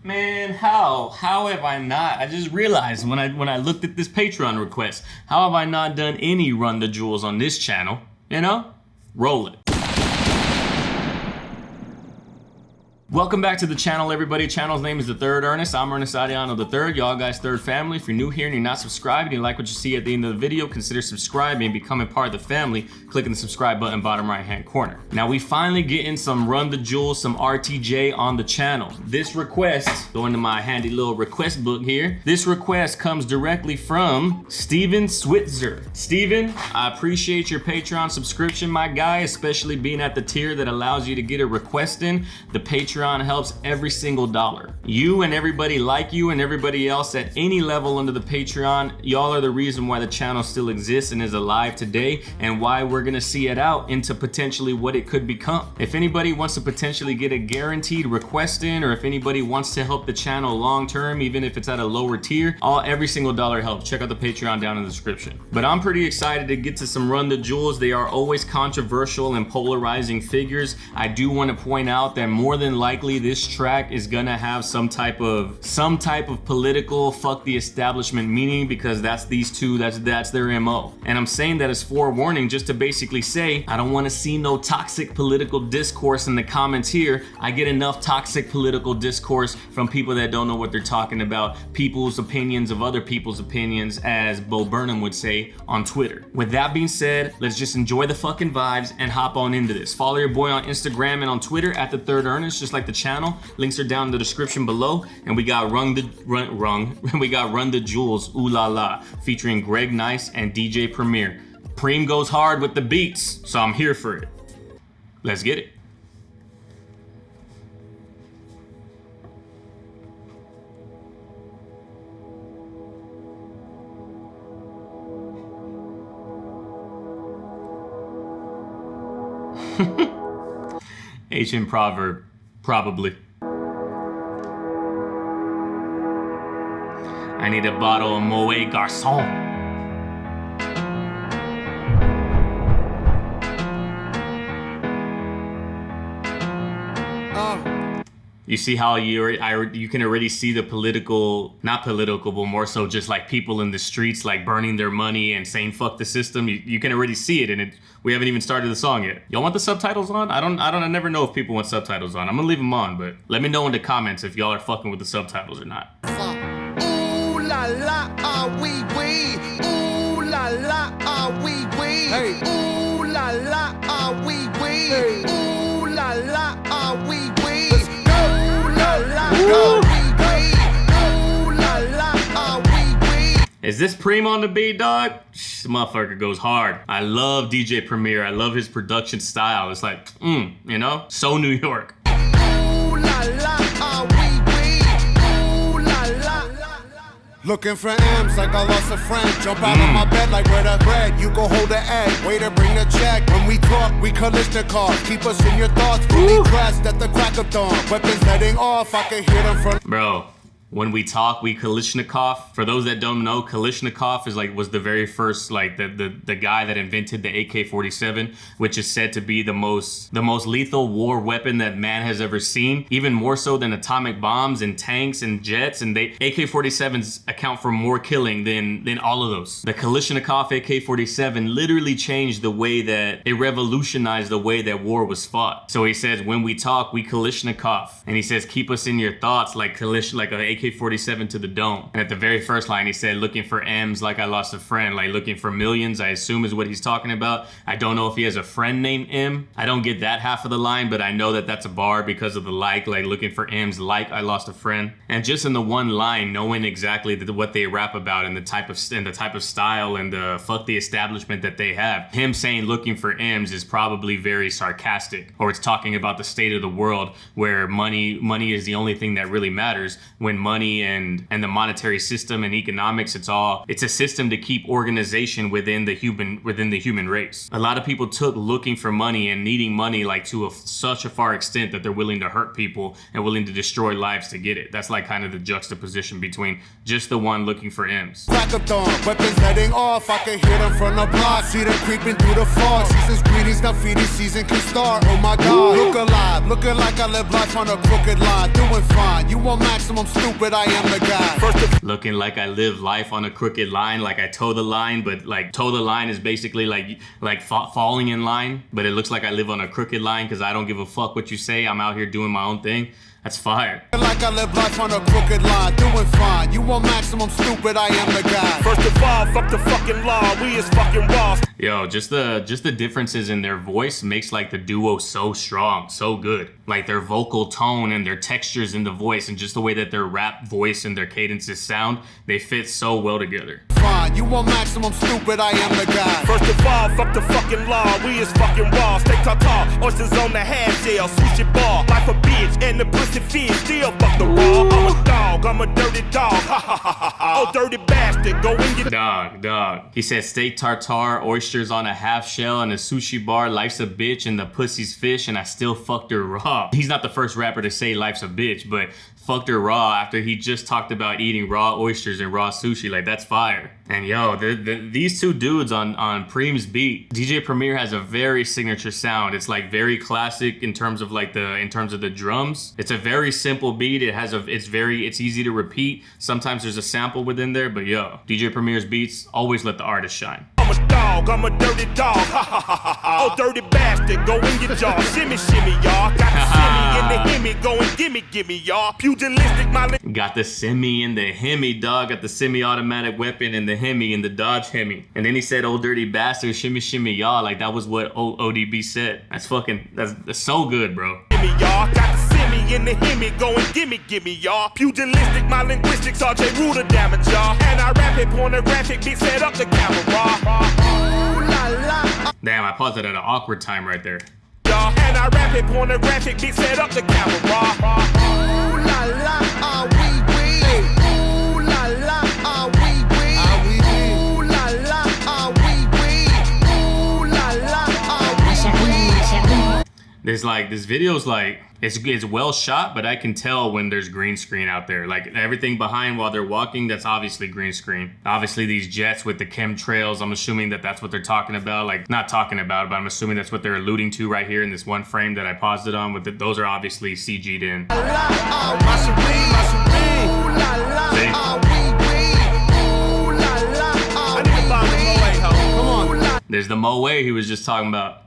Man, how have I not? I just realized when I looked at this Patreon request, how have I not done any Run the Jewels on this channel? You know? Roll it. Welcome back to the channel, everybody. Channel's name is The Third Ernest. I'm Ernest Adiano the Third, y'all guys' third family. If you're new here and you're not subscribed and you like what you see at the end of the video, consider subscribing and becoming part of the family. Clicking the subscribe button bottom right hand corner. Now we finally getting some Run the Jewels, some RTJ on the channel. This request, going to my handy little request book here. This request comes directly from Steven Switzer. Steven, I appreciate your Patreon subscription, my guy, especially being at the tier that allows you to get a request in. The Patreon helps every single dollar. You and everybody like you and everybody else at any level under the Patreon, y'all are the reason why the channel still exists and is alive today, and why we're gonna see it out into potentially what it could become. If anybody wants to potentially get a guaranteed request in, or if anybody wants to help the channel long term, even if it's at a lower tier, every single dollar helps. Check out the Patreon down in the description. But I'm pretty excited to get to some Run the Jewels. They are always controversial and polarizing figures. I do want to point out that more than likely this track is gonna have some type of political fuck the establishment meaning, because that's these two, that's their MO. And I'm saying that as forewarning just to basically say I don't want to see no toxic political discourse in the comments here. I get enough toxic political discourse from people that don't know what they're talking about, people's opinions of other people's opinions, as Bo Burnham would say on Twitter. With that being said, let's just enjoy the fucking vibes and hop on into this. Follow your boy on Instagram and on Twitter at TheThirdErnest, just like the channel. Links are down in the description below. And we got Run the Jewels, Ooh La La, featuring Greg Nice and DJ Premier. Preem goes hard with the beats, so I'm here for it. Let's get it. Ancient proverb, probably. I need a bottle of Moet Garçon. You see how you can already see the not political, but more so just like people in the streets like burning their money and saying fuck the system. You can already see it, and we haven't even started the song yet. Y'all want the subtitles on? I never know if people want subtitles on. I'm gonna leave them on, but let me know in the comments if y'all are fucking with the subtitles or not. Ooh la la, ah wee wee. Ooh la la, ah wee wee. Hey. Ooh la la, ah wee wee. Hey. Ooh la la, ah wee wee. Is this Preem on the beat, dog? This motherfucker goes hard. I love DJ Premier. I love his production style. It's like, you know? So New York. Looking for M's like I lost a friend. Jump out of my bed like where the bread. You go hold the egg. Way to bring the check. When we talk, we Kalishnikov. Keep us in your thoughts. Fully dressed at the crack of dawn. Weapons letting off. I can hear them from. Bro. When we talk, we Kalishnikov. For those that don't know, Kalishnikov was the very first, like the guy that invented the AK-47, which is said to be the most lethal war weapon that man has ever seen, even more so than atomic bombs and tanks and jets. And AK-47s account for more killing than all of those. The Kalishnikov AK-47 literally changed the way that it revolutionized the way that war was fought. So he says, when we talk, we Kalishnikov, and he says, keep us in your thoughts like an AK-47 to the dome. And at the very first line, he said, looking for M's like I lost a friend, like looking for millions, I assume is what he's talking about. I don't know if he has a friend named M. I don't get that half of the line, but I know that that's a bar because of the like looking for M's like I lost a friend. And just in the one line, knowing exactly what they rap about and the type of style and the fuck the establishment that they have, him saying looking for M's is probably very sarcastic, or it's talking about the state of the world where money is the only thing that really matters, when money and the monetary system and economics. It's a system to keep organization within the human race. A lot of people took looking for money and needing money like to such a far extent that they're willing to hurt people and willing to destroy lives to get it. That's like kind of the juxtaposition between just the one looking for M's. Crack of dawn, weapons letting off. I can hear them from the block. See them creeping through the fog. Season's greetings, now feeding season can start. Oh my God, look alive, looking like I live life on a crooked line. Doing fine, you want maximum stupid, I am the guy. Looking like I live life on a crooked line, like I toe the line, but like toe the line is basically like falling in line, but it looks like I live on a crooked line because I don't give a fuck what you say. I'm out here doing my own thing. That's fire. Like I live life on a crooked line, doing fine. You want maximum stupid, I am the guy. First of all, fuck the fucking law, we is fucking raw. Yo, just the differences in their voice makes like the duo so strong, so good. Like their vocal tone and their textures in the voice and just the way that their rap voice and their cadences sound, they fit so well together. Fine, you want maximum stupid, I am the guy. First of all, fuck the fucking law, we is fucking raw. Steak tartare, oysters on the half shell, sushi bar, life a bitch, and the pussy fish, still fuck the raw. I'm a dog, I'm a dirty dog, ha ha ha ha ha. Oh, dirty bastard, go in your dog. He said steak tartare, oysters on a half shell, and a sushi bar, life's a bitch, and the pussy's fish, and I still fucked her raw. He's not the first rapper to say life's a bitch, but fucked her raw after he just talked about eating raw oysters and raw sushi. Like, that's fire. And yo, these two dudes on Preem's beat, DJ Premier has a very signature sound. It's like very classic in terms of like the drums. It's a very simple beat. It's easy to repeat. Sometimes there's a sample within there, but yo, DJ Premier's beats always let the artist shine. I'm a dog, I'm a dirty dog, ha ha ha ha ha. Oh, dirty bastard, go in your jaw, shimmy shimmy y'all. Got the shimmy in the hemi, go and gimme y'all. Pugilistic, my got the semi in the hemi, dog. Got the semi-automatic weapon in the Hemi, in the Dodge Hemi. And then he said, "Oh, dirty bastard, shimmy shimmy y'all." Like that was what ODB said. That's so good, bro. Gimme y'all, got the semi in the Hemi, go and gimme y'all. Pugilistic, my linguistics, RJ Ruler damage y'all. And I rap it, pornographic, big set up the camera. Ooh la la. Damn, I paused it at an awkward time right there. And I rap it, pornographic, big set up the camera. Ooh la la, ah wee wee. Ooh la la, ah wee wee. Ooh la la, ah wee wee. Ooh la la, ah wee wee. This video's like, it's well shot, but I can tell when there's green screen out there. Like everything behind while they're walking, that's obviously green screen. Obviously these jets with the chemtrails, I'm assuming that that's what they're talking about. Like not talking about, but I'm assuming that's what they're alluding to right here in this one frame that I paused it on. Those are obviously CG'd in. There's the Moe he was just talking about.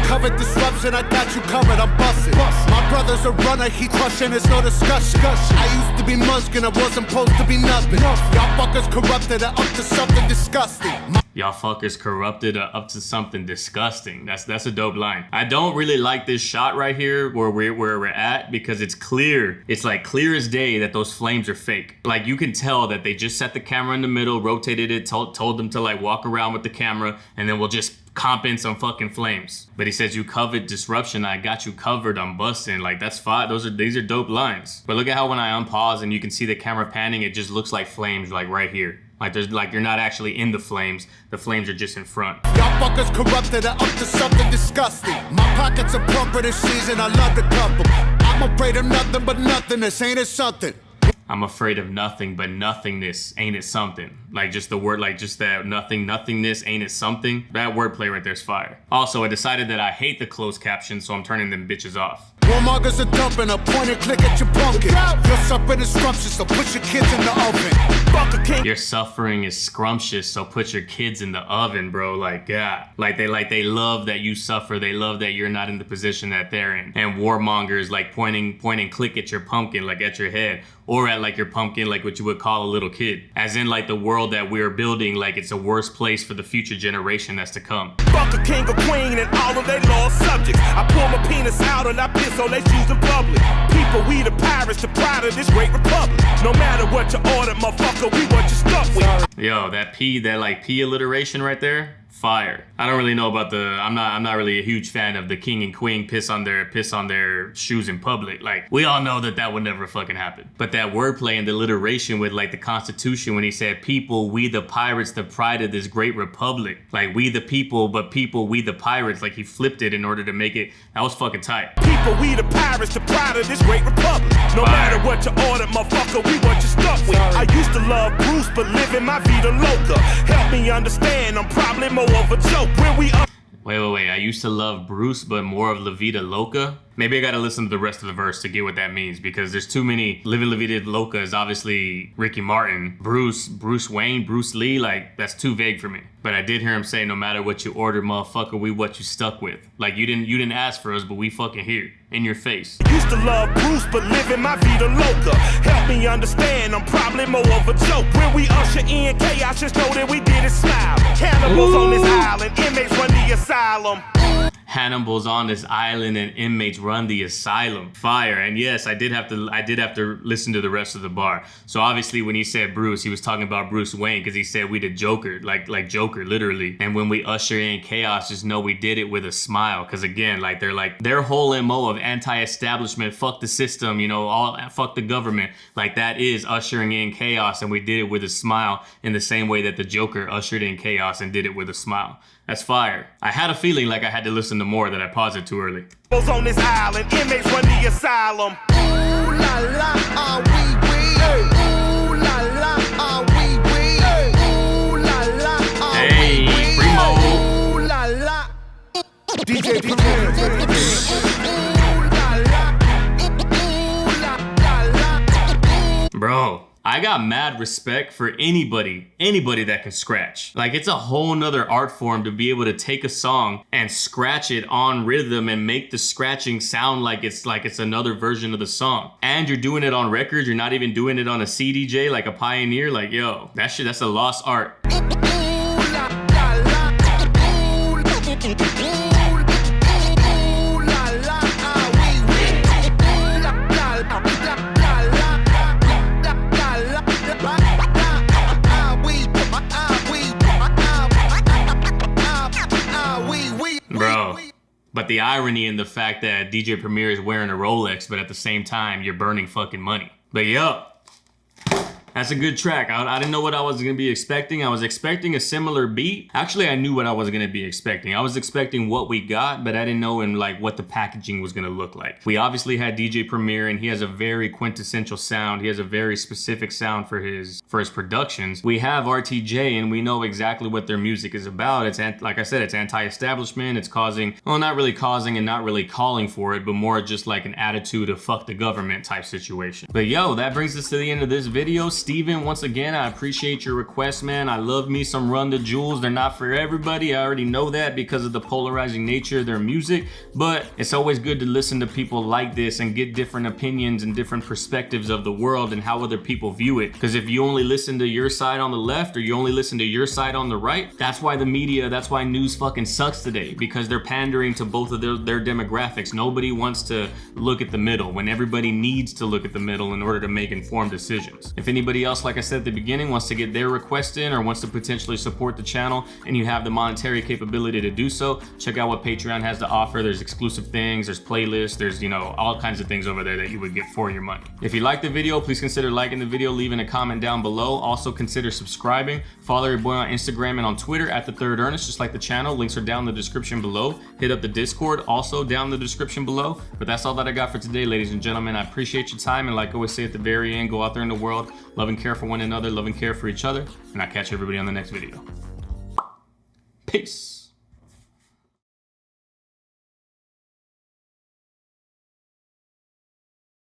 Covered disruption, I got you covered, I'm busting. My brother's a runner, he crushing, it's no discussion. I used to be Munchkin, I wasn't supposed to be nothing. Y'all fuckers corrupted and up to something disgusting. Y'all fuckers corrupted or up to something disgusting. That's a dope line. I don't really like this shot right here where we're at because it's clear. It's like clear as day that those flames are fake. Like you can tell that they just set the camera in the middle, rotated it, told them to like walk around with the camera, and then we'll just comp in some fucking flames. But he says, "You covered disruption, I got you covered, I'm busting." Like that's fine. These are dope lines. But look at how when I unpause and you can see the camera panning, it just looks like flames like right here. Like you're not actually in the flames are just in front. Y'all fuckers corrupted and up to something disgusting. My pockets are plumper this season, I love to cup 'em. I'm afraid of nothing but nothingness, ain't it something? I'm afraid of nothing but nothingness, ain't it something? Like just the word, like just that nothingness, ain't it something? That wordplay right there's fire. Also, I decided that I hate the closed captions, so I'm turning them bitches off. Warmongers are dumping, a point and click at your pumpkin. Your suffering is scrumptious, so put your kids in the oven. Your suffering is scrumptious, so put your kids in the oven, bro. Like, yeah. Like they love that you suffer. They love that you're not in the position that they're in. And warmongers like point and click at your pumpkin, like at your head. Or at like your pumpkin, like what you would call a little kid. As in like the world that we're building, like it's a worse place for the future generation that's to come. Fuck a king or queen and all of their lost subjects. I pull my penis out and I piss on their shoes in public. People, we the pirates, the pride of this great republic. No matter what you order, motherfucker, we what you stuck with. Yo, that P alliteration right there, Fire. I don't really know about I'm not really a huge fan of the king and queen piss on their shoes in public. Like, we all know that would never fucking happen. But that wordplay and the alliteration with like the Constitution when he said, people, we the pirates, the pride of this great republic. Like, we the people, but people, we the pirates. Like, he flipped it in order to make it, that was fucking tight. People, we the pirates, the pride of this great republic. No matter what you order, motherfucker, we what you stuck with. I used to love Bruce, but living my vida loca. Help me understand, I'm probably more of a joke. When we Wait. I used to love Bruce, but more of La Vida Loca. Maybe I gotta listen to the rest of the verse to get what that means, because there's too many. Living La Vida Loca is obviously Ricky Martin. Bruce Wayne, Bruce Lee, like, that's too vague for me. But I did hear him say, no matter what you order, motherfucker, we what you stuck with. Like, you didn't ask for us, but we fucking here, in your face. Used to love Bruce, but living my vida loca. Help me understand, I'm probably more of a joke. When we usher in chaos, just know that we did it smile. Cannibals on this island, inmates run the asylum. Hannibal's on this island and inmates run the asylum. Fire. And yes, I did have to listen to the rest of the bar. So obviously when he said Bruce, he was talking about Bruce Wayne, because he said we the Joker, like Joker, literally. And when we usher in chaos, just know we did it with a smile. Because again, like, their whole MO of anti-establishment, fuck the system, you know, fuck the government, like, that is ushering in chaos, and we did it with a smile, in the same way that the Joker ushered in chaos and did it with a smile. That's fire. I had a feeling like I had to listen to more, that I paused it too early. On this island, inmates run the asylum. Ooh la la, ah wee wee. Ooh la la, ah wee wee. Ooh la la, ah Hey, wee wee. Primo. Ooh la la. DJ Premier. Bro, I got mad respect for anybody that can scratch. Like, it's a whole nother art form to be able to take a song and scratch it on rhythm and make the scratching sound like it's another version of the song. And you're doing it on record, you're not even doing it on a CDJ like a Pioneer. Like, yo, that's a lost art. Bro, but the irony in the fact that DJ Premier is wearing a Rolex, but at the same time, you're burning fucking money. But yo, that's a good track. I didn't know what I was gonna be expecting. I was expecting a similar beat. Actually, I knew what I was gonna be expecting. I was expecting what we got, but I didn't know what the packaging was gonna look like. We obviously had DJ Premier, and he has a very quintessential sound. He has a very specific sound for his productions. We have RTJ, and we know exactly what their music is about. It's, like I said, it's anti-establishment. It's causing, well, not really causing and not really calling for it, but more just like an attitude of fuck the government type situation. But yo, that brings us to the end of this video. Steven, once again, I appreciate your request, man. I love me some Run the Jewels. They're not for everybody. I already know that because of the polarizing nature of their music, but it's always good to listen to people like this and get different opinions and different perspectives of the world and how other people view it. Because if you only listen to your side on the left, or you only listen to your side on the right, that's why the media, that's why news fucking sucks today, because they're pandering to both of their demographics. Nobody wants to look at the middle when everybody needs to look at the middle in order to make informed decisions. If anybody else, like I said at the beginning, wants to get their request in or wants to potentially support the channel and you have the monetary capability to do so, check out what Patreon has to offer. There's exclusive things, there's playlists, there's, you know, all kinds of things over there that you would get for your money. If you like the video, please consider liking the video, leaving a comment down below. Also consider subscribing. Follow your boy on Instagram and on Twitter at TheThirdErnest, just like the channel. Links are down in the description below. Hit up the Discord, also down in the description below. But that's all that I got for today, ladies and gentlemen. I appreciate your time, and like I always say at the very end, go out there in the world, love and care for one another, love and care for each other, and I'll catch everybody on the next video. Peace.